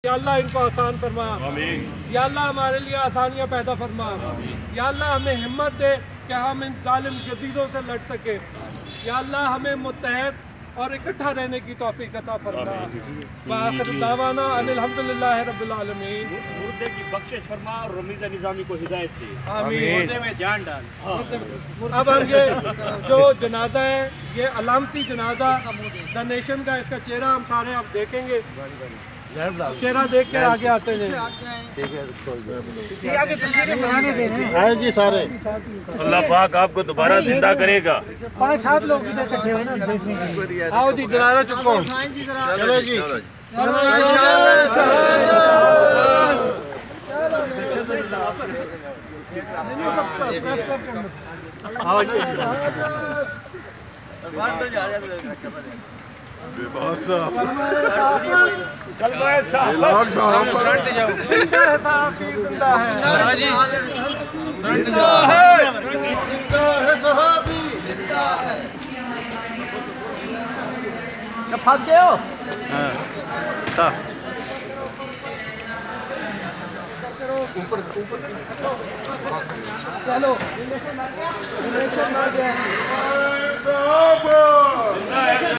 या अल्लाह इनको आसान फरमा। या अल्लाह हमारे लिए आसानियाँ पैदा फरमा। या अल्लाह हमें हिम्मत दे कि हम इन जालिम यजीदों से लड़ सके। या अल्लाह हमें मुत्तहद और इकट्ठा रहने की तौफीक अता फरमा। आखिर दावाना अनिल हम्दुलिल्लाहि रब्बिल आलमीन। मुर्दे की बख्शिश फरमा और रमीज़ा निज़ामी को हिदायत दे। आमीन। मुर्दे में जान डाल। अब हम ये जो जनाजा है, ये अलामती जनाजा द नेशन का, इसका चेहरा हम सारे अब देखेंगे। चेहरा देख कर आगे आते हैं। आए जी सारे। अल्लाह पाक आपको दोबारा जिंदा करेगा। 5-7 लोग इधर इकट्ठे हो ना देखने के लिए। आओ जी जनाजा चुको। चलो जी। आओ जी। फंस गए हो? चलो